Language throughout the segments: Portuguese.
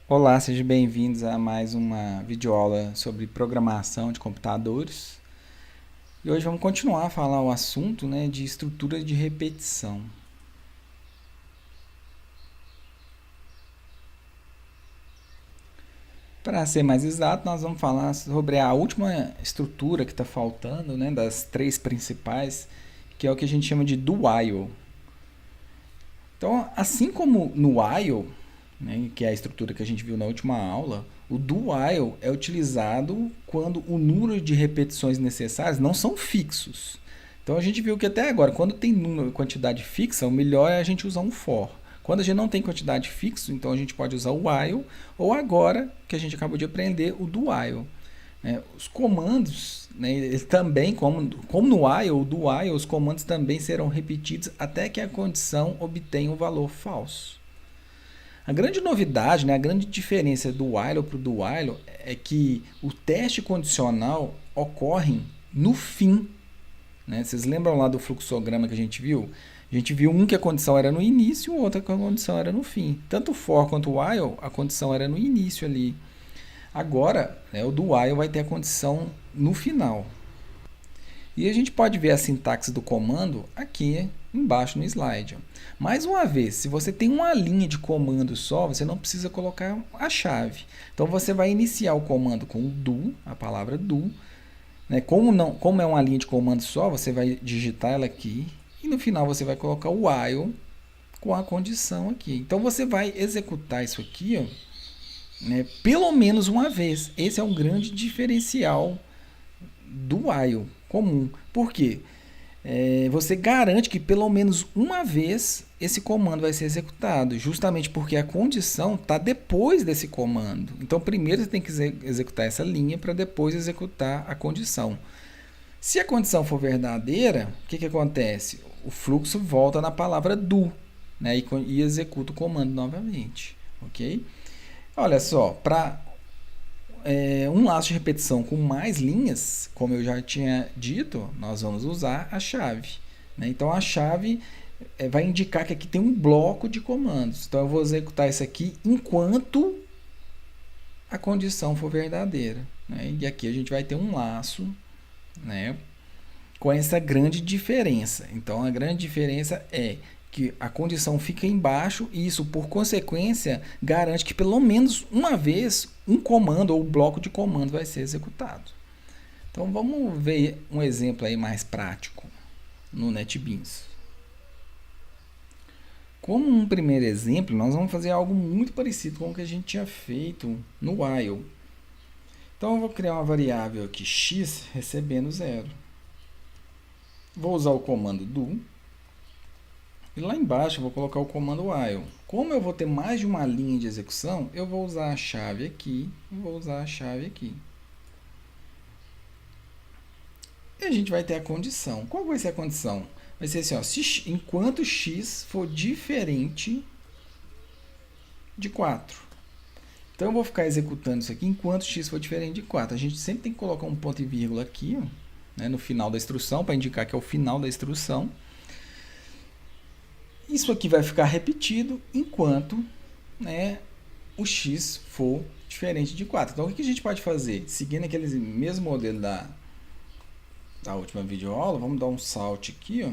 Olá, sejam bem-vindos a mais uma videoaula sobre programação de computadores. E hoje vamos continuar a falar o assunto, de estrutura de repetição. Para ser mais exato, nós vamos falar sobre a última estrutura que está faltando, das três principais, que é o que a gente chama de do while. Então, assim como no while, que é a estrutura que a gente viu na última aula, o do while é utilizado quando o número de repetições necessárias não são fixos. Então a gente viu que até agora, quando tem número, quantidade fixa, o melhor é a gente usar um for. Quando a gente não tem quantidade fixa, então a gente pode usar o while, ou agora, que a gente acabou de aprender, o do while. Os comandos, eles também, como no while ou do while, os comandos também serão repetidos até que a condição obtenha um valor falso. A grande novidade, a grande diferença do while para o do while é que o teste condicional ocorre no fim. Vocês lembram lá do fluxograma que a gente viu? A gente viu um que a condição era no início e o outro que a condição era no fim. Tanto o for quanto o while, a condição era no início ali. Agora, o do while vai ter a condição no final. E a gente pode ver a sintaxe do comando aqui embaixo no slide. Mais uma vez, se você tem uma linha de comando só, você não precisa colocar a chave. Então você vai iniciar o comando com o do, a palavra do. Como é uma linha de comando só, você vai digitar ela aqui e no final você vai colocar o while com a condição aqui. Então você vai executar isso aqui, pelo menos uma vez. Esse é um grande diferencial do while comum. Por quê? Você garante que pelo menos uma vez esse comando vai ser executado, justamente porque a condição está depois desse comando. Então, primeiro você tem que executar essa linha para depois executar a condição. Se a condição for verdadeira, o que acontece? O fluxo volta na palavra do, e executa o comando novamente. Ok? Olha só, para um laço de repetição com mais linhas, como eu já tinha dito, nós vamos usar a chave. Então a chave vai indicar que aqui tem um bloco de comandos. Então eu vou executar isso aqui enquanto a condição for verdadeira. E aqui a gente vai ter um laço com essa grande diferença. Então a grande diferença é que a condição fica embaixo e isso, por consequência, garante que pelo menos uma vez um comando ou um bloco de comando vai ser executado. Então vamos ver um exemplo aí mais prático no NetBeans. Como um primeiro exemplo, nós vamos fazer algo muito parecido com o que a gente tinha feito no while. Então eu vou criar uma variável aqui x recebendo 0. Vou usar o comando do. E lá embaixo eu vou colocar o comando while. Como eu vou ter mais de uma linha de execução, eu vou usar a chave aqui e vou usar a chave aqui. E a gente vai ter a condição. Qual vai ser a condição? Vai ser assim, ó, enquanto x for diferente de 4. Então eu vou ficar executando isso aqui enquanto x for diferente de 4. A gente sempre tem que colocar um ponto e vírgula aqui, ó, no final da instrução, para indicar que é o final da instrução. Isso aqui vai ficar repetido enquanto o x for diferente de 4. Então, o que a gente pode fazer? Seguindo aquele mesmo modelo da última videoaula, vamos dar um salto aqui,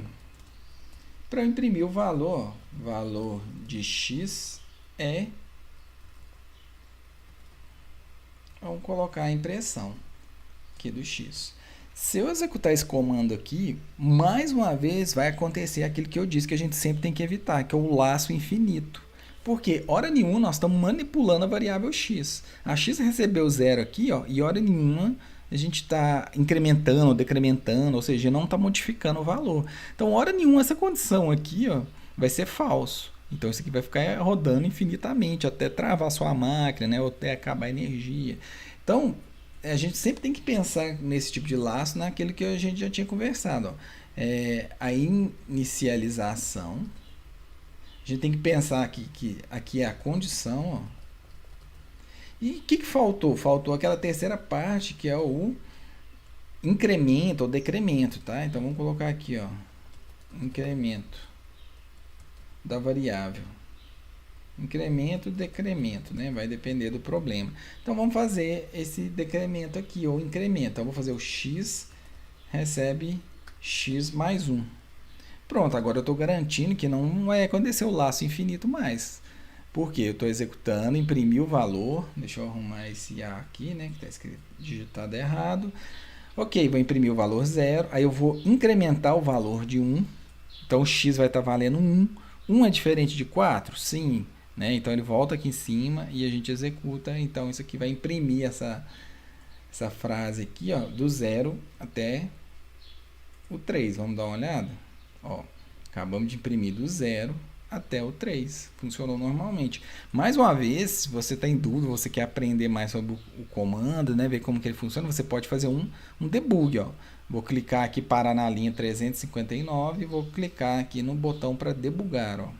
para imprimir o valor. Valor de x é... Vamos colocar a impressão aqui do x. Se eu executar esse comando aqui, mais uma vez vai acontecer aquilo que eu disse que a gente sempre tem que evitar, que é o laço infinito. Porque, hora nenhuma, nós estamos manipulando a variável x. A x recebeu 0 aqui, e hora nenhuma a gente está incrementando ou decrementando, ou seja, não está modificando o valor. Então, hora nenhuma, essa condição aqui vai ser falso. Então, isso aqui vai ficar rodando infinitamente, até travar a sua máquina, ou até acabar a energia. Então, a gente sempre tem que pensar nesse tipo de laço naquilo que a gente já tinha conversado. A inicialização. A gente tem que pensar que aqui é a condição. E o que faltou? Faltou aquela terceira parte, que é o incremento ou decremento. Tá? Então, vamos colocar aqui, incremento da variável. Incremento, decremento, né? Vai depender do problema. Então vamos fazer esse decremento aqui, ou incremento. Então, eu vou fazer o x recebe x mais 1. Pronto, agora eu estou garantindo que não vai acontecer o laço infinito mais. Por quê? Eu estou executando, imprimi o valor. Deixa eu arrumar esse A aqui, né? Que está escrito digitado errado. Ok, vou imprimir o valor 0. Aí eu vou incrementar o valor de 1. Então o x vai estar valendo 1. 1 é diferente de 4? Sim. Né? Então ele volta aqui em cima e a gente executa. Então isso aqui vai imprimir essa frase aqui, ó, do 0 até o 3. Vamos dar uma olhada? Ó, acabamos de imprimir do 0 até o 3. Funcionou normalmente. Mais uma vez, se você está em dúvida, você quer aprender mais sobre o comando, né, ver como que ele funciona, você pode fazer um debug. Ó. Vou clicar aqui, parar na linha 359 e vou clicar aqui no botão para debugar. Ó.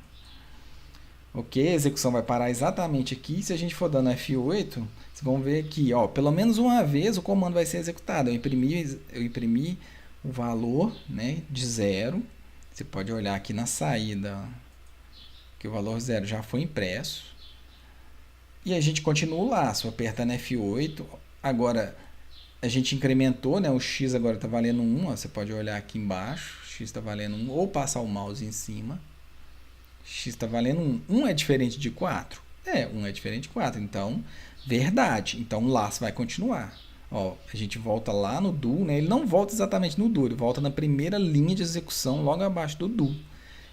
Ok, a execução vai parar exatamente aqui. Se a gente for dando F8, vocês vão ver aqui, ó, pelo menos uma vez o comando vai ser executado. Eu imprimi o valor, né, de 0. Você pode olhar aqui na saída, ó, que o valor 0 já foi impresso. E a gente continua o laço, apertando F8. Agora, a gente incrementou, né, o X agora está valendo 1. Ó, você pode olhar aqui embaixo, X está valendo 1, ou passar o mouse em cima. X está valendo 1. 1 é diferente de 4? 1 é diferente de 4. Então, verdade. Então, o laço vai continuar. Ó, a gente volta lá no do, né? Ele não volta exatamente no do, ele volta na primeira linha de execução, logo abaixo do do.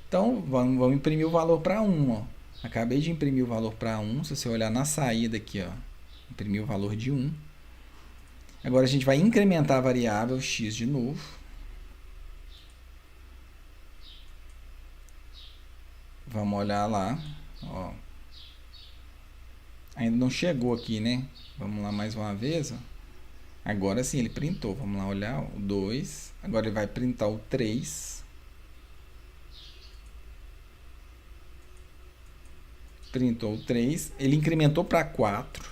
Então, vamos imprimir o valor para 1. Ó. Acabei de imprimir o valor para 1. Se você olhar na saída aqui, ó, imprimir o valor de 1. Agora, a gente vai incrementar a variável x de novo. Vamos olhar lá. Ó. Ainda não chegou aqui, né? Vamos lá mais uma vez. Ó. Agora sim, ele printou. Vamos lá olhar o 2. Agora ele vai printar o 3. Printou o 3. Ele incrementou para 4.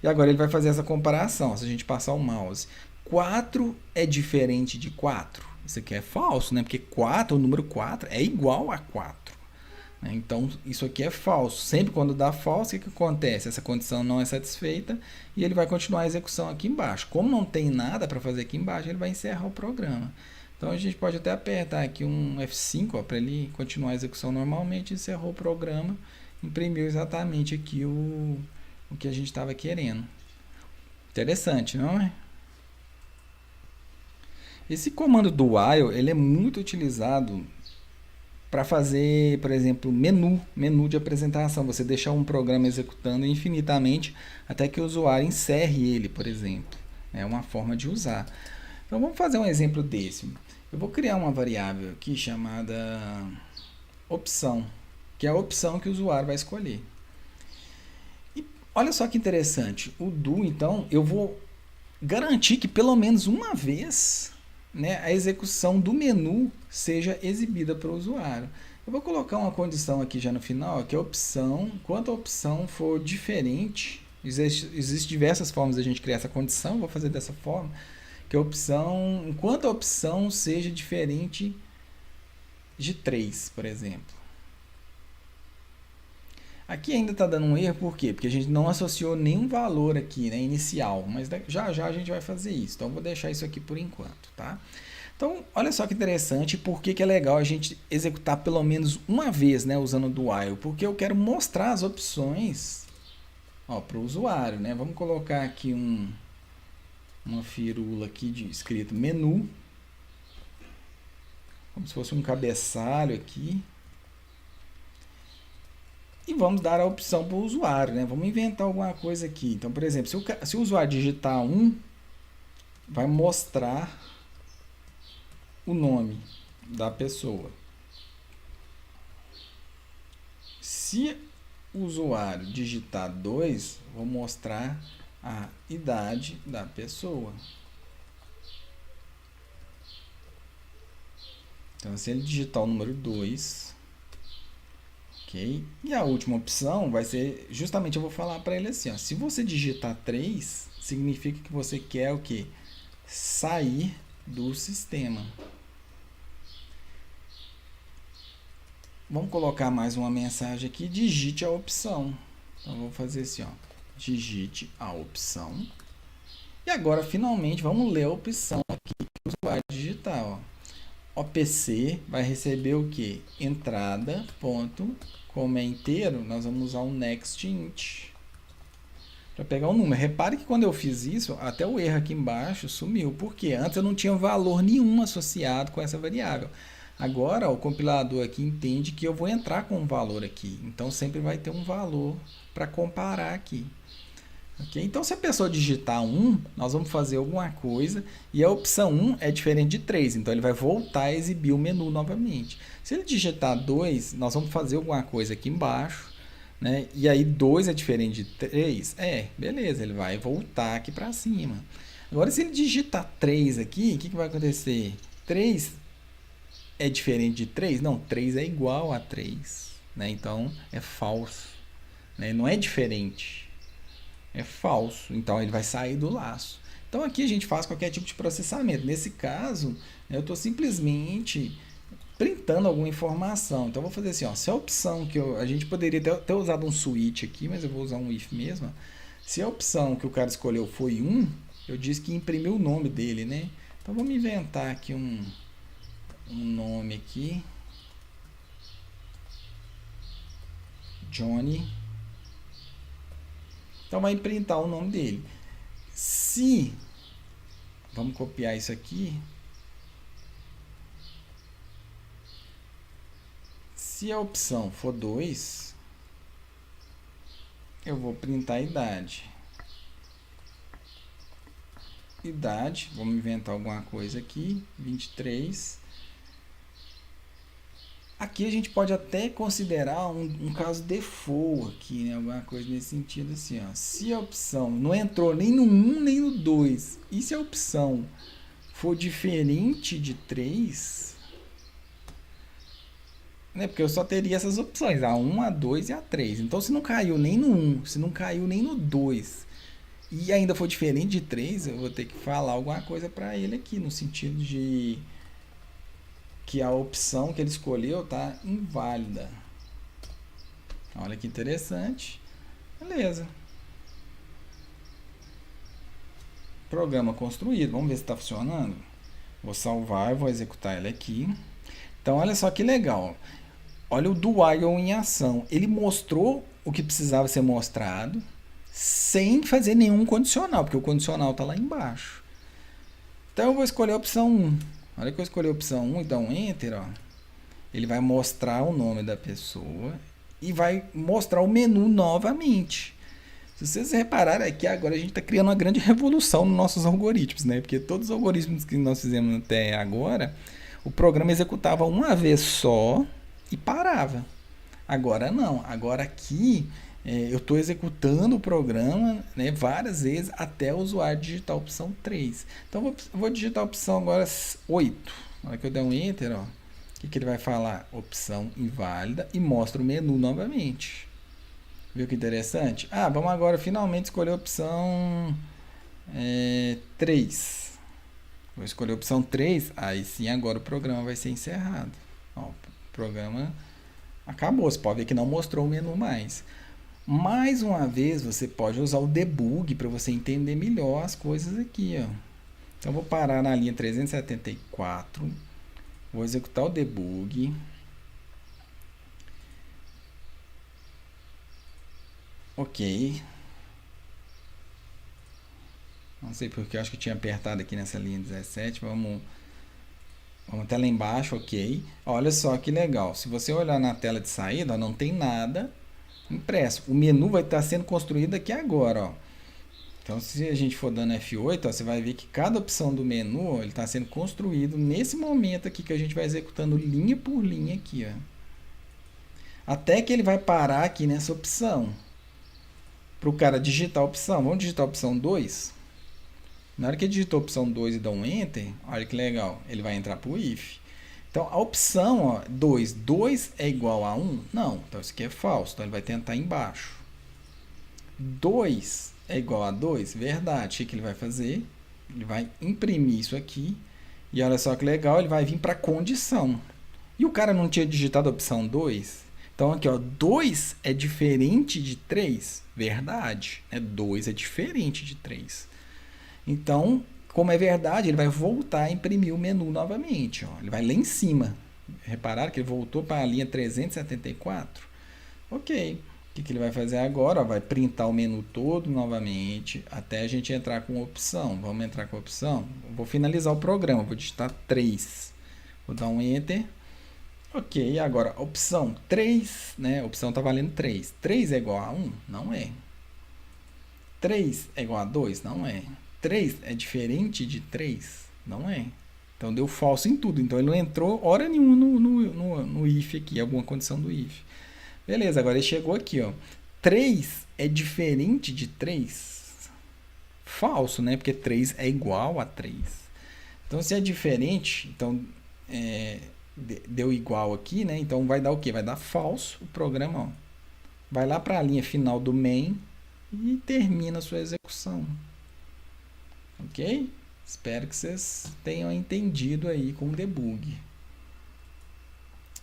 E agora ele vai fazer essa comparação. Se a gente passar o mouse. 4 é diferente de 4? Isso aqui é falso, né? Porque 4, o número 4 é igual a 4. Então, isso aqui é falso. Sempre quando dá falso, o que acontece? Essa condição não é satisfeita e ele vai continuar a execução aqui embaixo. Como não tem nada para fazer aqui embaixo, ele vai encerrar o programa. Então, a gente pode até apertar aqui um F5 para ele continuar a execução normalmente. Encerrou o programa, imprimiu exatamente aqui o que a gente estava querendo. Interessante, não é? Esse comando do while, ele é muito utilizado para fazer, por exemplo, menu de apresentação. Você deixar um programa executando infinitamente até que o usuário encerre ele, por exemplo. É uma forma de usar. Então, vamos fazer um exemplo desse. Eu vou criar uma variável aqui chamada opção, que é a opção que o usuário vai escolher. E olha só que interessante. O do, então, eu vou garantir que pelo menos uma vez, né, a execução do menu seja exibida para o usuário. Eu vou colocar uma condição aqui já no final, que a opção, enquanto a opção for diferente, existem diversas formas de a gente criar essa condição, vou fazer dessa forma, que a opção, enquanto a opção seja diferente de 3, por exemplo. Aqui ainda está dando um erro, por quê? Porque a gente não associou nenhum valor aqui, né, inicial, mas já já a gente vai fazer isso. Então, eu vou deixar isso aqui por enquanto, tá? Então, olha só que interessante, por que é legal a gente executar pelo menos uma vez, né, usando o do while? Porque eu quero mostrar as opções para o usuário, né? Vamos colocar aqui uma firula aqui escrito menu, como se fosse um cabeçalho aqui. E vamos dar a opção para o usuário, né? Vamos inventar alguma coisa aqui. Então, por exemplo, se o usuário digitar 1, vai mostrar o nome da pessoa. Se o usuário digitar 2, vou mostrar a idade da pessoa. Então, se ele digitar o número 2... Okay. E a última opção vai ser, justamente eu vou falar para ele assim, ó, se você digitar 3, significa que você quer o quê? Sair do sistema. vamos colocar mais uma mensagem aqui, digite a opção. Então, vou fazer assim, ó, digite a opção. E agora, finalmente, vamos ler a opção aqui que o usuário digitar, ó. OPC vai receber o que? Entrada, ponto, como é inteiro, nós vamos usar um next int para pegar o número. Repare que quando eu fiz isso, até o erro aqui embaixo sumiu. Por quê? Antes eu não tinha valor nenhum associado com essa variável. Agora, ó, o compilador aqui entende que eu vou entrar com um valor aqui. Então, sempre vai ter um valor para comparar aqui. Okay? Então, se a pessoa digitar 1, nós vamos fazer alguma coisa e a opção 1 é diferente de 3, então ele vai voltar a exibir o menu novamente. Se ele digitar 2, nós vamos fazer alguma coisa aqui embaixo, né? E aí 2 é diferente de 3, beleza, ele vai voltar aqui para cima. Agora, se ele digitar 3 aqui, o que vai acontecer? 3 é diferente de 3? Não, 3 é igual a 3, né? Então é falso, né? Não é diferente. É falso, então ele vai sair do laço. Então aqui a gente faz qualquer tipo de processamento. Nesse caso, eu estou simplesmente printando alguma informação. Então eu vou fazer assim, ó, se a opção que a gente poderia ter usado um switch aqui, mas eu vou usar um if mesmo. Se a opção que o cara escolheu foi 1, eu disse que imprimiu o nome dele, né? Então vamos inventar aqui um nome aqui. Johnny. Então vai printar o nome dele. Se, vamos copiar isso aqui. Se a opção for 2, eu vou printar a idade. Idade, vamos inventar alguma coisa aqui, 23. Aqui a gente pode até considerar um caso default aqui, né? Alguma coisa nesse sentido assim, ó. Se a opção não entrou nem no 1 nem no 2, e se a opção for diferente de 3, né? Porque eu só teria essas opções, a 1, a 2 e a 3. Então, se não caiu nem no 1, se não caiu nem no 2, e ainda for diferente de 3, eu vou ter que falar alguma coisa para ele aqui, no sentido de que a opção que ele escolheu está inválida. Olha que interessante. Beleza. Programa construído. Vamos ver se está funcionando. Vou salvar, vou executar ele aqui. Então, olha só que legal. Olha o do while em ação. Ele mostrou o que precisava ser mostrado sem fazer nenhum condicional, porque o condicional está lá embaixo. Então, eu vou escolher a opção 1. Olha que eu escolhi a opção 1 e dá um Enter, ó. Ele vai mostrar o nome da pessoa e vai mostrar o menu novamente. Se vocês repararem aqui, agora a gente está criando uma grande revolução nos nossos algoritmos, né? Porque todos os algoritmos que nós fizemos até agora, o programa executava uma vez só e parava. Agora não. Agora aqui eu estou executando o programa, né, várias vezes até o usuário digitar a opção 3. Então vou digitar a opção agora 8. Na hora que eu der um Enter, ó, o que ele vai falar? Opção inválida e mostra o menu novamente. Viu que interessante? Vamos agora finalmente escolher a opção 3. Vou escolher a opção 3, aí sim agora o programa vai ser encerrado. Ó, o programa acabou, você pode ver que não mostrou o menu mais. Mais uma vez, você pode usar o debug para você entender melhor as coisas aqui, ó. Então, vou parar na linha 374, vou executar o debug. Ok. Não sei porque eu acho que eu tinha apertado aqui nessa linha 17, vamos até lá embaixo, ok. Olha só que legal, se você olhar na tela de saída, ó, não tem nada impresso. O menu vai estar sendo construído aqui agora, ó. Então, se a gente for dando F8, ó, você vai ver que cada opção do menu, ó, ele está sendo construído nesse momento aqui que a gente vai executando linha por linha aqui, ó. Até que ele vai parar aqui nessa opção. Para o cara digitar a opção, vamos digitar a opção 2. Na hora que ele digitou a opção 2 e dá um Enter, olha que legal, ele vai entrar para o if. Então, a opção, ó, 2 é igual a 1? Não, então isso aqui é falso, então ele vai tentar embaixo. 2 é igual a 2? Verdade. O que ele vai fazer? Ele vai imprimir isso aqui, e olha só que legal, ele vai vir para a condição. E o cara não tinha digitado a opção 2? Então aqui, ó, 2 é diferente de 3? Verdade, né? 2 é diferente de 3. Então, como é verdade, ele vai voltar a imprimir o menu novamente. Ó. Ele vai lá em cima. Repararam que ele voltou para a linha 374? Ok. O que ele vai fazer agora? Ó, vai printar o menu todo novamente até a gente entrar com opção. Vamos entrar com opção? Vou finalizar o programa. Vou digitar 3. Vou dar um Enter. Ok, agora opção 3, né? A opção está valendo 3. 3 é igual a 1? Não é. 3 é igual a 2? Não é. 3 é diferente de 3? Não é. Então deu falso em tudo. Então ele não entrou hora nenhuma no if aqui, alguma condição do if. Beleza, agora ele chegou aqui, ó. 3 é diferente de 3? Falso, né? Porque 3 é igual a 3. Então se é diferente, então deu igual aqui, né? Então vai dar o quê? Vai dar falso o programa, ó. Vai lá para a linha final do main e termina a sua execução. Ok? Espero que vocês tenham entendido aí com o debug.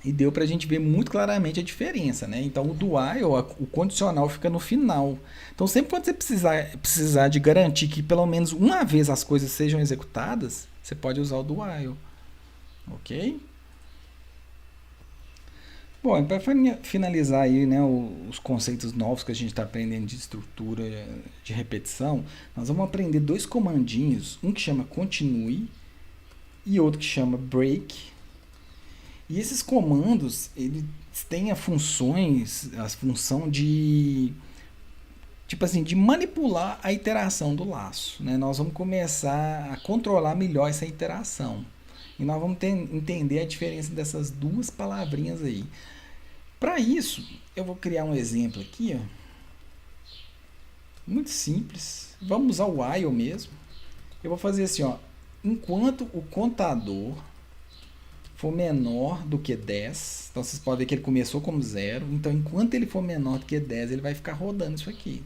E deu para a gente ver muito claramente a diferença, né? Então o do while, o condicional fica no final. Então sempre quando você precisar de garantir que pelo menos uma vez as coisas sejam executadas, você pode usar o do while. Ok? Bom, para finalizar aí, né, os conceitos novos que a gente está aprendendo de estrutura de repetição, nós vamos aprender dois comandinhos, um que chama continue e outro que chama break. E esses comandos, eles têm a função de, tipo assim, de manipular a interação do laço, né? Nós vamos começar a controlar melhor essa interação. E nós vamos entender a diferença dessas duas palavrinhas aí. Para isso, eu vou criar um exemplo aqui, ó. Muito simples. Vamos usar o while mesmo. Eu vou fazer assim, ó. Enquanto o contador for menor do que 10, então vocês podem ver que ele começou como 0, então enquanto ele for menor do que 10, ele vai ficar rodando isso aqui.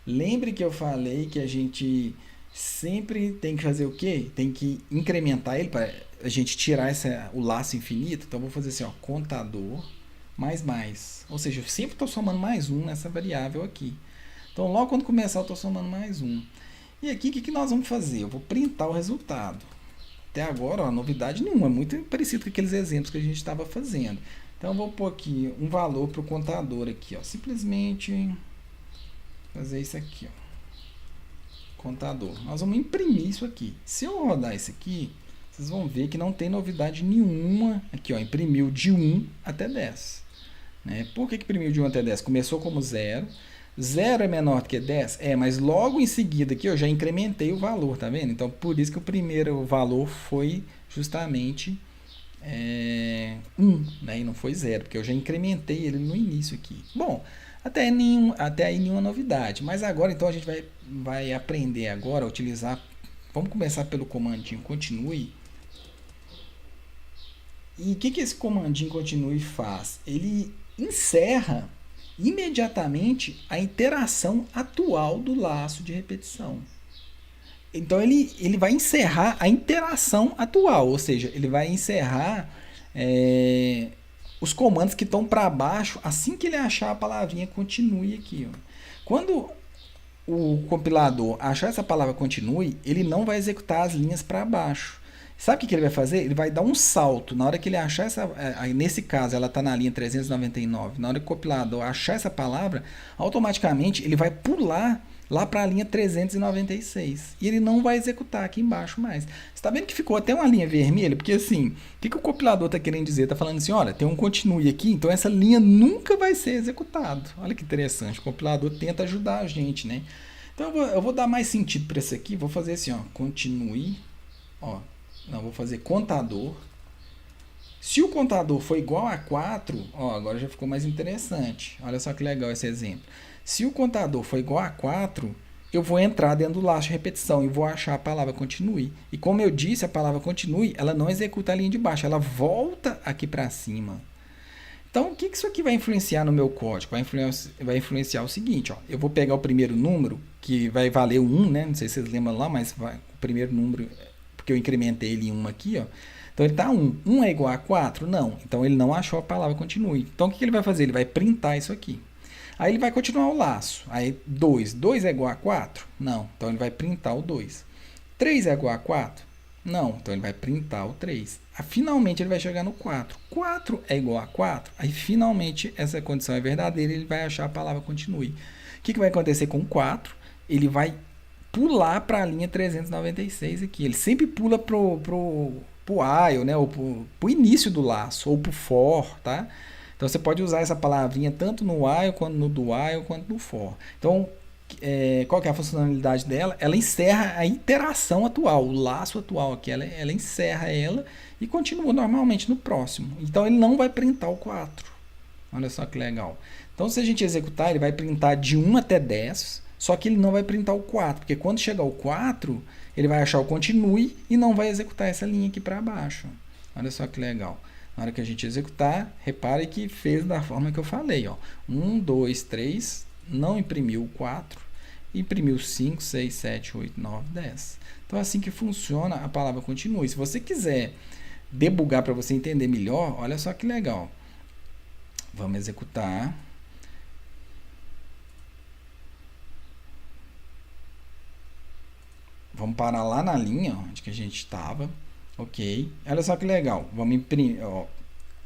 Lembre que eu falei que a gente sempre tem que fazer o quê? Tem que incrementar ele para a gente tirar o laço infinito. Então, eu vou fazer assim, ó, contador mais. Ou seja, eu sempre estou somando mais um nessa variável aqui. Então, logo quando começar, eu estou somando mais um. E aqui, o que nós vamos fazer? Eu vou printar o resultado. Até agora, ó, novidade nenhuma, é muito parecido com aqueles exemplos que a gente estava fazendo. Então, eu vou pôr aqui um valor para o contador aqui, ó, simplesmente fazer isso aqui, ó. Contador. Nós vamos imprimir isso aqui. Se eu rodar isso aqui, vocês vão ver que não tem novidade nenhuma. Aqui, ó, imprimiu de 1 até 10. Né? Por que imprimiu de 1 até 10? Começou como 0. 0 é menor do que 10? Mas logo em seguida aqui eu já incrementei o valor, tá vendo? Então, por isso que o primeiro valor foi justamente 1, né? E não foi 0, porque eu já incrementei ele no início aqui. Bom, até aí nenhuma novidade. Mas agora, então, a gente vai aprender agora a utilizar... Vamos começar pelo comandinho continue. E o que esse comandinho continue faz? Ele encerra imediatamente a interação atual do laço de repetição. Então, ele vai encerrar a interação atual, ou seja, ele vai encerrar os comandos que estão para baixo assim que ele achar a palavrinha continue aqui. Ó. Quando o compilador achar essa palavra continue, ele não vai executar as linhas para baixo. Sabe o que ele vai fazer? Ele vai dar um salto. Na hora que ele achar nesse caso, ela está na linha 399. Na hora que o compilador achar essa palavra, automaticamente ele vai pular lá para a linha 396. E ele não vai executar aqui embaixo mais. Você está vendo que ficou até uma linha vermelha? Porque assim, o que o compilador está querendo dizer? Está falando assim, olha, tem um continue aqui, então essa linha nunca vai ser executada. Olha que interessante, o compilador tenta ajudar a gente, né? Então eu vou dar mais sentido para isso aqui, vou fazer assim, ó, continue, ó. Não, vou fazer contador. Se o contador for igual a 4, ó, agora já ficou mais interessante. Olha só que legal esse exemplo. Se o contador for igual a 4, eu vou entrar dentro do laço de repetição e vou achar a palavra continue. E como eu disse, a palavra continue, ela não executa a linha de baixo, ela volta aqui para cima. Então, o que isso aqui vai influenciar no meu código? Vai influenciar o seguinte, ó, eu vou pegar o primeiro número, que vai valer o 1, né? Não sei se vocês lembram lá, mas o primeiro número... porque eu incrementei ele em 1 aqui, ó. Então ele está 1. 1 é igual a 4? Não. Então ele não achou a palavra continue. Então o que ele vai fazer? Ele vai printar isso aqui. Aí ele vai continuar o laço. Aí 2. 2 é igual a 4? Não. Então ele vai printar o 2. 3 é igual a 4? Não. Então ele vai printar o 3. Aí, finalmente ele vai chegar no 4. 4 é igual a 4? Aí finalmente essa condição é verdadeira e ele vai achar a palavra continue. O que vai acontecer com o 4? Ele vai pular para a linha 396 aqui. Ele sempre pula pro while, né? Ou pro início do laço, ou pro for, tá? Então você pode usar essa palavrinha tanto no while, quanto no do while, quanto no for. Então, qual que é a funcionalidade dela? Ela encerra a iteração atual, o laço atual aqui. Ela encerra ela e continua normalmente no próximo. Então ele não vai printar o 4. Olha só que legal. Então se a gente executar, ele vai printar de 1 até 10, só que ele não vai printar o 4, porque quando chegar o 4, ele vai achar o continue e não vai executar essa linha aqui para baixo. Olha só que legal. Na hora que a gente executar, repare que fez da forma que eu falei. Ó. 1, 2, 3, não imprimiu o 4, imprimiu 5, 6, 7, 8, 9, 10. Então é assim que funciona a palavra continue. Se você quiser debugar para você entender melhor, olha só que legal. Vamos executar. Vamos parar lá na linha onde que a gente estava. Ok. Olha só que legal. Vamos imprimir. Ó,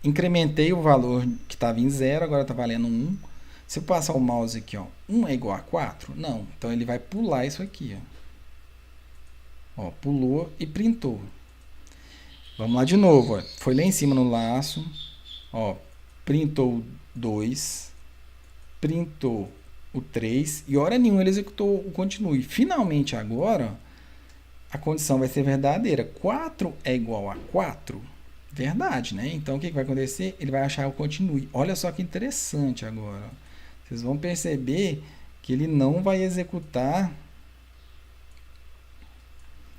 incrementei o valor que estava em 0, agora está valendo 1. Se eu passar o mouse aqui, ó, 1 é igual a 4? Não. Então ele vai pular isso aqui. Ó, pulou e printou. Vamos lá de novo. Ó. Foi lá em cima no laço. Ó, printou 2. Printou o 3. E hora nenhuma ele executou o continue. Finalmente agora, a condição vai ser verdadeira. 4 é igual a 4? Verdade, né? Então o que vai acontecer? Ele vai achar o continue. Olha só que interessante agora. Vocês vão perceber que ele não vai executar.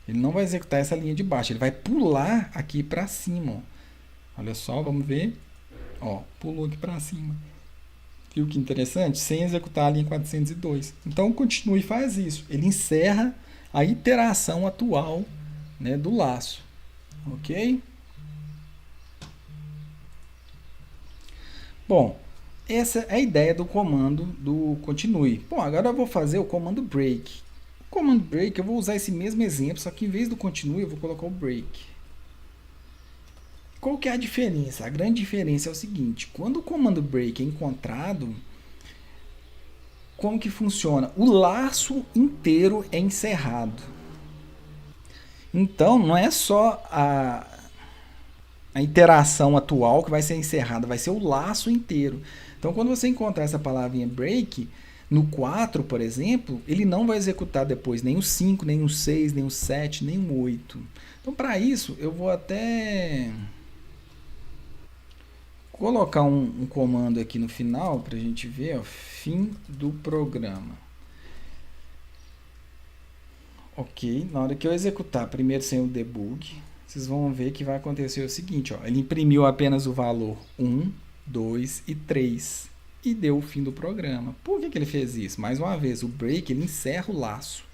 Ele não vai executar essa linha de baixo. Ele vai pular aqui para cima. Ó. Olha só, vamos ver. Ó, pulou aqui para cima. Viu que interessante? Sem executar a linha 402. Então, continue e faz isso. Ele encerra a iteração atual, né, do laço. Ok? Bom, essa é a ideia do comando do continue. Bom, agora eu vou fazer o comando break. O comando break, eu vou usar esse mesmo exemplo, só que em vez do continue, eu vou colocar o break. Qual que é a diferença? A grande diferença é o seguinte, quando o comando break é encontrado, como que funciona? O laço inteiro é encerrado. Então, não é só a interação atual que vai ser encerrada, vai ser o laço inteiro. Então, quando você encontrar essa palavrinha break, no 4, por exemplo, ele não vai executar depois nem o 5, nem o 6, nem o 7, nem o 8. Então, para isso, eu vou até colocar um comando aqui no final para a gente ver, ó, fim do programa. Ok, na hora que eu executar primeiro sem o debug, vocês vão ver que vai acontecer o seguinte, ó, ele imprimiu apenas o valor 1, 2 e 3 e deu o fim do programa. Por que ele fez isso? Mais uma vez, o break ele encerra o laço.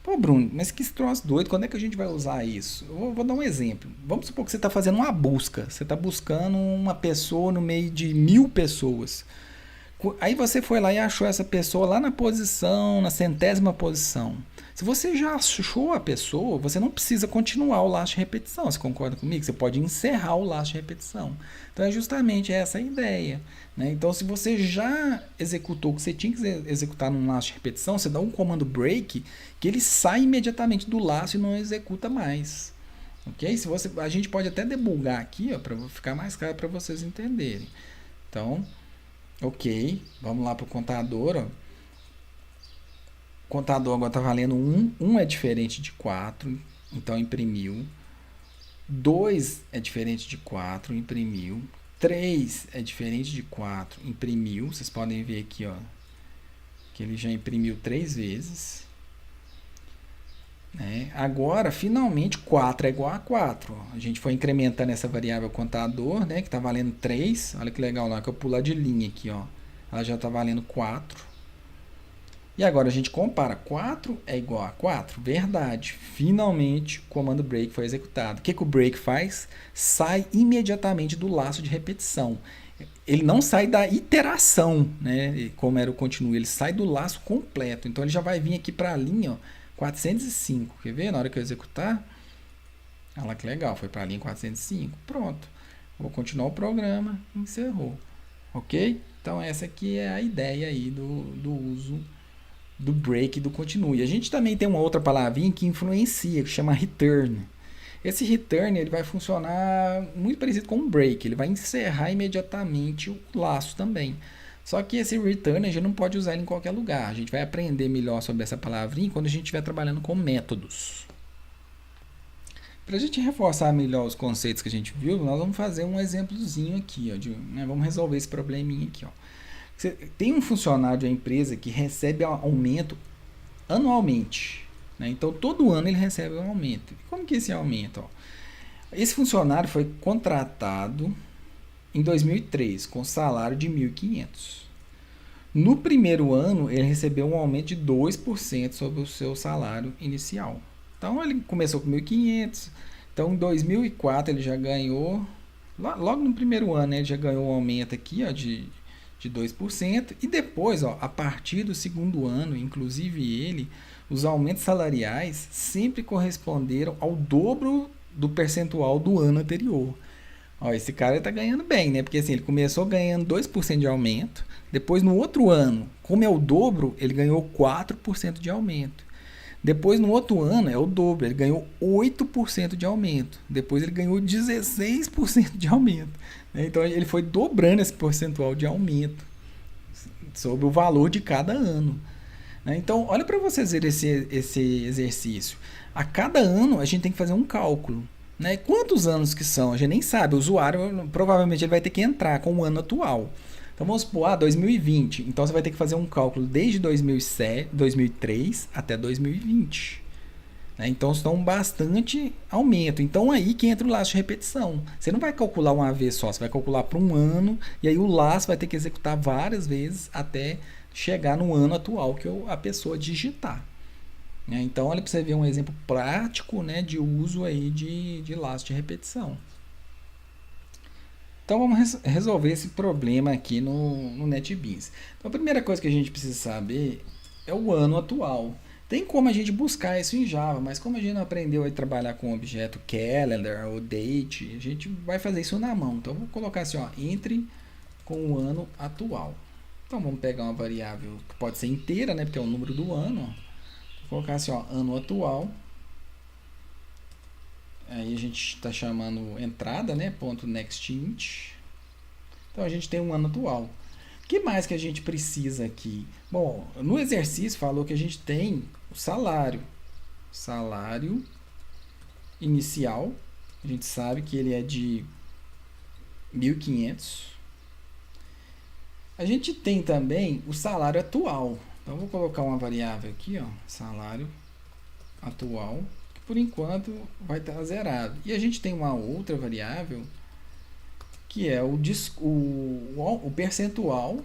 Pô, Bruno, mas que troço doido, quando é que a gente vai usar isso? Eu vou dar um exemplo. Vamos supor que você está fazendo uma busca. Você está buscando uma pessoa no meio de 1000 pessoas. Aí você foi lá e achou essa pessoa lá na posição, na 100ª posição. Se você já achou a pessoa, você não precisa continuar o laço de repetição. Você concorda comigo? Você pode encerrar o laço de repetição. Então é justamente essa a ideia. Né? Então se você já executou o que você tinha que executar num laço de repetição, você dá um comando break que ele sai imediatamente do laço e não executa mais. Ok? A gente pode até debugar aqui para ficar mais claro para vocês entenderem. Então, ok, vamos lá para o contador. Ó. O contador agora está valendo 1. 1 é diferente de 4, então imprimiu. 2 é diferente de 4, imprimiu. 3 é diferente de 4, imprimiu. Vocês podem ver aqui, ó, que ele já imprimiu 3 vezes. Né? Agora, finalmente, 4 é igual a 4. Ó. A gente foi incrementando essa variável contador, né, que está valendo 3. Olha que legal lá, que eu pular de linha aqui. Ó. Ela já está valendo 4. E agora a gente compara, 4 é igual a 4? Verdade. Finalmente o comando break foi executado. O que o break faz? Sai imediatamente do laço de repetição. Ele não sai da iteração, né? Como era o continue, ele sai do laço completo. Então ele já vai vir aqui para a linha, ó, 405. Quer ver? Na hora que eu executar, olha lá que legal, foi para a linha 405. Pronto. Vou continuar o programa, encerrou. Ok? Então essa aqui é a ideia aí do uso do break e do continue. A gente também tem uma outra palavrinha que influencia, que chama return. Esse return ele vai funcionar muito parecido com um break, ele vai encerrar imediatamente o laço também. Só que esse return a gente não pode usar ele em qualquer lugar. A gente vai aprender melhor sobre essa palavrinha quando a gente estiver trabalhando com métodos. Para a gente reforçar melhor os conceitos que a gente viu, nós vamos fazer um exemplozinho aqui, ó, vamos resolver esse probleminha aqui. Ó. Tem um funcionário da empresa que recebe aumento anualmente. Né? Então, todo ano ele recebe um aumento. E como que é esse aumento? Ó? Esse funcionário foi contratado em 2003 com salário de 1.500. No primeiro ano, ele recebeu um aumento de 2% sobre o seu salário inicial. Então, ele começou com 1.500. Então, em 2004, ele já ganhou... Logo no primeiro ano, né, ele já ganhou um aumento aqui ó, de 2%. E depois, ó, a partir do segundo ano, inclusive os aumentos salariais sempre corresponderam ao dobro do percentual do ano anterior. Ó, esse cara está ganhando bem, né? Porque assim, ele começou ganhando 2% de aumento. Depois, no outro ano, como é o dobro, ele ganhou 4% de aumento. Depois, no outro ano, é o dobro, ele ganhou 8% de aumento. Depois, ele ganhou 16% de aumento. Então, ele foi dobrando esse percentual de aumento sobre o valor de cada ano. Então, olha para vocês verem esse exercício. A cada ano, a gente tem que fazer um cálculo. Né? Quantos anos que são? A gente nem sabe. O usuário, provavelmente, ele vai ter que entrar com o ano atual. Então, vamos supor, 2020. Então, você vai ter que fazer um cálculo desde 2003 até 2020. Né? Então, estão bastante aumento. Então, aí que entra o laço de repetição. Você não vai calcular uma vez só, você vai calcular para um ano, e aí o laço vai ter que executar várias vezes até chegar no ano atual que a pessoa digitar. Né? Então, olha para você ver um exemplo prático, né, de uso aí de laço de repetição. Então, vamos resolver esse problema aqui no NetBeans. Então, a primeira coisa que a gente precisa saber é o ano atual. Tem como a gente buscar isso em Java, mas como a gente não aprendeu a trabalhar com o objeto calendar ou date, a gente vai fazer isso na mão. Então, vou colocar assim, ó, entre com o ano atual. Então, vamos pegar uma variável que pode ser inteira, né, porque é o número do ano. Ó. Vou colocar assim, ó, ano atual. Aí a gente está chamando entrada, né? Ponto nextInt. Então a gente tem um ano atual. O que mais que a gente precisa aqui? Bom, no exercício falou que a gente tem o salário. Salário inicial. A gente sabe que ele é de 1.500. A gente tem também o salário atual. Então eu vou colocar uma variável aqui, ó, salário atual. Por enquanto vai estar zerado. E a gente tem uma outra variável que é o percentual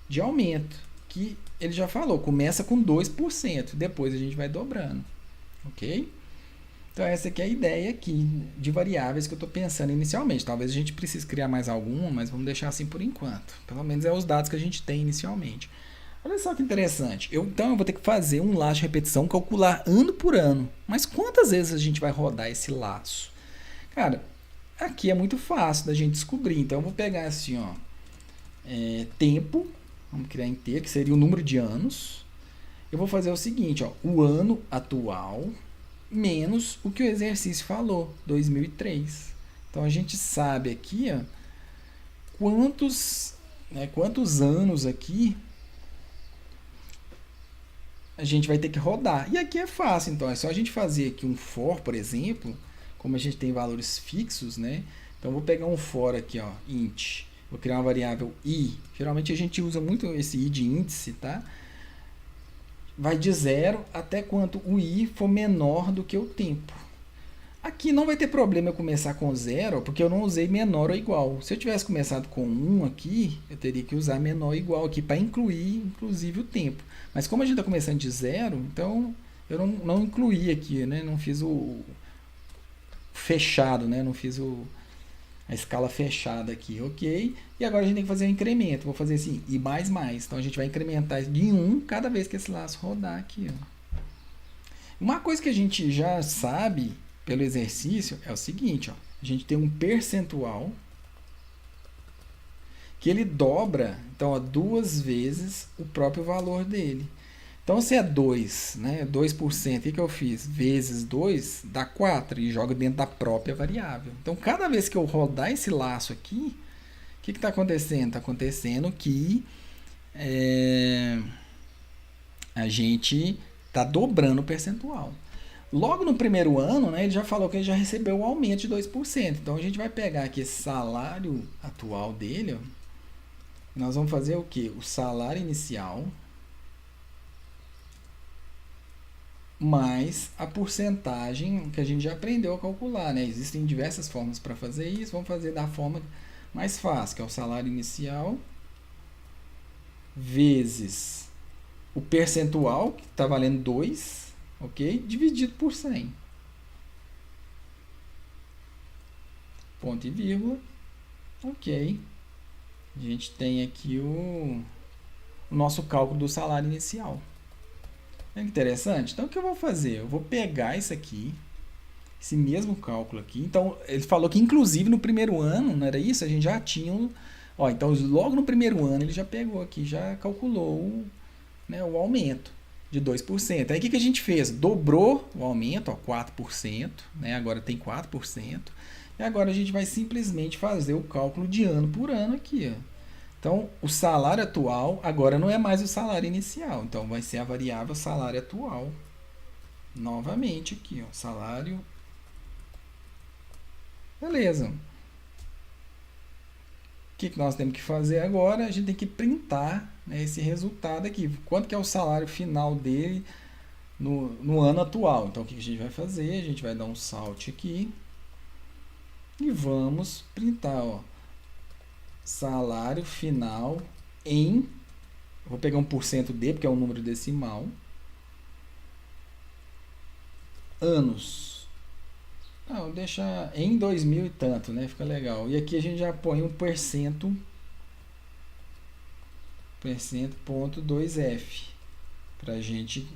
de aumento, que ele já falou, começa com 2%, depois a gente vai dobrando. Ok? Então essa aqui é a ideia aqui de variáveis que eu estou pensando inicialmente. Talvez a gente precise criar mais alguma, mas vamos deixar assim por enquanto. Pelo menos é os dados que a gente tem inicialmente. Olha só que interessante. Então eu vou ter que fazer um laço de repetição, calcular ano por ano. Mas quantas vezes a gente vai rodar esse laço? Cara, aqui é muito fácil da gente descobrir. Então eu vou pegar assim, ó, tempo, vamos criar inteiro, que seria o número de anos. Eu vou fazer o seguinte, ó, o ano atual menos o que o exercício falou, 2003. Então a gente sabe aqui, ó, quantos anos aqui a gente vai ter que rodar. E aqui é fácil, então é só a gente fazer aqui um for, por exemplo, como a gente tem valores fixos, né? Então eu vou pegar um for aqui, ó, int. Vou criar uma variável i. Geralmente a gente usa muito esse i de índice, tá? Vai de 0 até quanto o i for menor do que o tempo. Aqui não vai ter problema eu começar com zero, porque eu não usei menor ou igual. Se eu tivesse começado com um aqui, eu teria que usar menor ou igual aqui para incluir, inclusive, o tempo. Mas como a gente está começando de zero, então eu não incluí aqui, né? Não fiz o fechado, né? Não fiz a escala fechada aqui, ok? E agora a gente tem que fazer um incremento. Vou fazer assim, i mais mais. Então a gente vai incrementar de 1 cada vez que esse laço rodar aqui, ó. Uma coisa que a gente já sabe pelo exercício é o seguinte, ó. A gente tem um percentual que ele dobra, então, ó, 2 vezes o próprio valor dele. Então, se é 2, né, 2%, o que eu fiz? Vezes 2 dá 4 e jogo dentro da própria variável. Então, cada vez que eu rodar esse laço aqui, o que está acontecendo? Está acontecendo que a gente está dobrando o percentual. Logo no primeiro ano, né, ele já falou que ele já recebeu o aumento de 2%. Então, a gente vai pegar aqui esse salário atual dele, ó, e nós vamos fazer o quê? O salário inicial mais a porcentagem que a gente já aprendeu a calcular, né? Existem diversas formas para fazer isso, vamos fazer da forma mais fácil, que é o salário inicial vezes o percentual, que está valendo 2, ok? Dividido por 100. Ponto e vírgula, ok. A gente tem aqui o nosso cálculo do salário inicial. É interessante? Então, o que eu vou fazer? Eu vou pegar isso aqui, esse mesmo cálculo aqui. Então, ele falou que, inclusive, no primeiro ano, não era isso? A gente já tinha... Ó, então, logo no primeiro ano, ele já pegou aqui, já calculou, né, o aumento de 2%. Aí, o que a gente fez? Dobrou o aumento, ó, 4%, né? Agora tem 4%. E agora a gente vai simplesmente fazer o cálculo de ano por ano aqui, ó. Então, o salário atual agora não é mais o salário inicial. Então, vai ser a variável salário atual. Novamente aqui, ó, salário. Beleza. O que nós temos que fazer agora? A gente tem que printar, né, esse resultado aqui. Quanto que é o salário final dele no ano atual. Então, o que a gente vai fazer? A gente vai dar um salt aqui. E vamos printar, ó. Salário final em... Vou pegar um porcento D, porque é um número decimal. Anos. Não, deixa em 2000 e tanto, né? Fica legal. E aqui a gente já põe um ponto 2F. Pra gente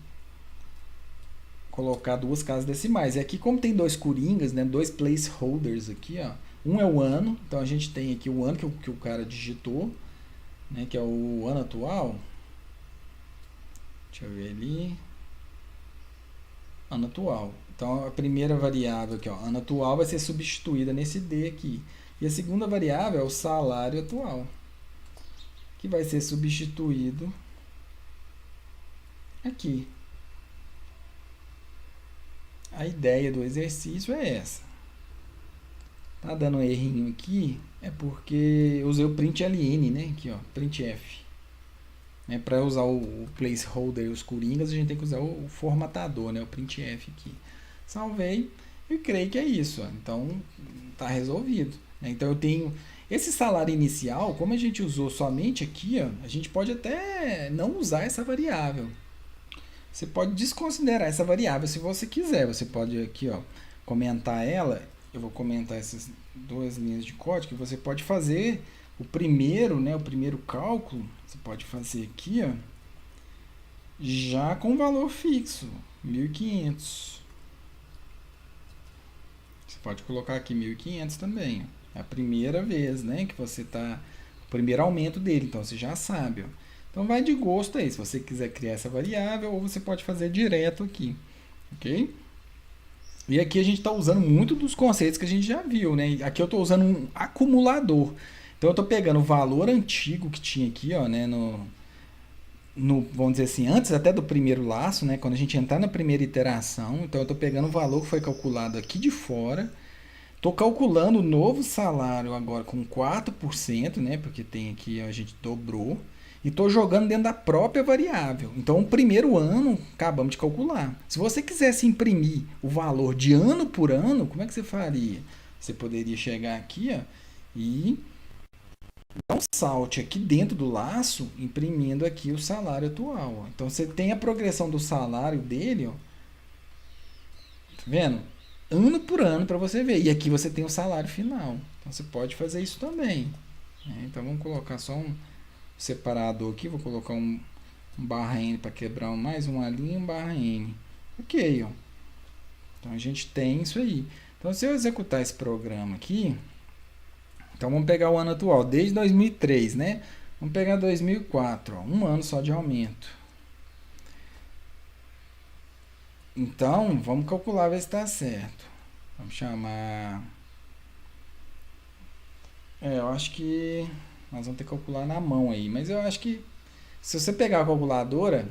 colocar duas casas decimais. E aqui, como tem dois coringas, né? Dois placeholders aqui, ó. Um é o ano, então a gente tem aqui o ano que o cara digitou, né, que é o ano atual. Deixa eu ver ali. Ano atual. Então a primeira variável aqui, ó, ano atual, vai ser substituída nesse D aqui. E a segunda variável é o salário atual, que vai ser substituído aqui. A ideia do exercício é essa. Tá dando um errinho aqui, é porque eu usei o println, né? Aqui, ó, printf. Né? Para usar o placeholder e os coringas, a gente tem que usar o formatador, né? O printf aqui. Salvei e creio que é isso. Ó. Então, tá resolvido. Né? Então, eu tenho esse salário inicial, como a gente usou somente aqui, ó, a gente pode até não usar essa variável. Você pode desconsiderar essa variável se você quiser. Você pode aqui, ó, comentar ela. Eu vou comentar essas duas linhas de código. Você pode fazer o primeiro, né, o primeiro cálculo. Você pode fazer aqui, ó, já com valor fixo, 1.500. Você pode colocar aqui 1.500 também. É a primeira vez, né, que você está... O primeiro aumento dele, então você já sabe, ó. Então vai de gosto aí, se você quiser criar essa variável, ou você pode fazer direto aqui, ok? E aqui a gente está usando muito dos conceitos que a gente já viu, né? Aqui eu estou usando um acumulador. Então eu estou pegando o valor antigo que tinha aqui, ó, né? Vamos dizer assim, antes até do primeiro laço, né? Quando a gente entrar na primeira iteração, então eu estou pegando o valor que foi calculado aqui de fora. Estou calculando o novo salário agora com 4%, né? Porque tem aqui, a gente dobrou. e estou jogando dentro da própria variável. Então, o primeiro ano, acabamos de calcular. Se você quisesse imprimir o valor de ano por ano, como é que você faria? Você poderia chegar aqui, ó, e dar um salto aqui dentro do laço, imprimindo aqui o salário atual. Ó. Então, você tem a progressão do salário dele, ó, tá vendo? Ano por ano para você ver. E aqui você tem o salário final. Então, você pode fazer isso também. Né? Então, vamos colocar só um separador aqui, vou colocar um barra N para quebrar mais uma linha, um barra N. Ok, ó. Então a gente tem isso aí. Então se eu executar esse programa aqui, então vamos pegar o ano atual, desde 2003, né? Vamos pegar 2004, ó, um ano só de aumento. Então vamos calcular, ver se está certo. Vamos chamar... eu acho que nós vamos ter que calcular na mão aí, mas eu acho que se você pegar a calculadora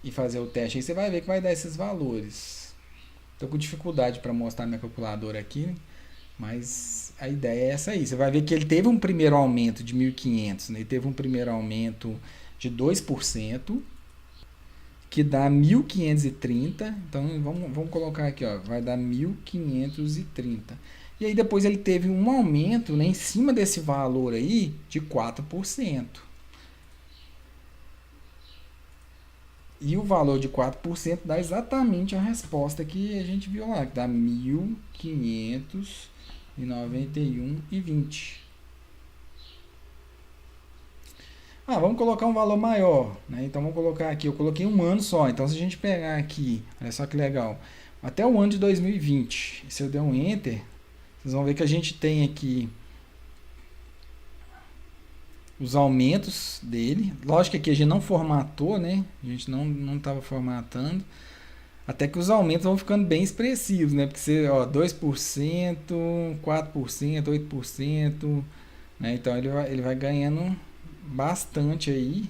e fazer o teste aí, você vai ver que vai dar esses valores. Estou com dificuldade para mostrar minha calculadora aqui, mas a ideia é essa aí. Você vai ver que ele teve um primeiro aumento de 1.500, né? Ele teve um primeiro aumento de 2%, que dá 1.530. Então vamos colocar aqui, ó, vai dar 1.530. E aí depois ele teve um aumento, né, em cima desse valor aí de 4%. E o valor de 4% dá exatamente a resposta que a gente viu lá, que dá 1.591,20. Vamos colocar um valor maior, né? Então vamos colocar aqui, eu coloquei um ano só. Então se a gente pegar aqui, olha só que legal, até o ano de 2020, se eu der um Enter, vocês vão ver que a gente tem aqui os aumentos dele. Lógico que aqui a gente não formatou, né? A gente não estava formatando. Até que os aumentos vão ficando bem expressivos, né? Porque você, ó, 2%, 4%, 8%, né? Então ele vai ganhando bastante aí.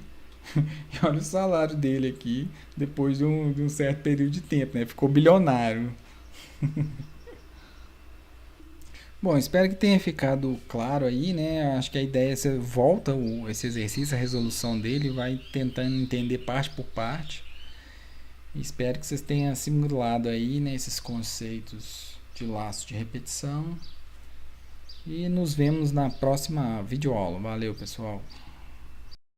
E olha o salário dele aqui, depois de um certo período de tempo, né? Ficou bilionário. Bom, espero que tenha ficado claro aí, né? Acho que a ideia é você volta esse exercício, a resolução dele, vai tentando entender parte por parte. Espero que vocês tenham assimilado aí, né, esses conceitos de laço de repetição. E nos vemos na próxima videoaula. Valeu, pessoal!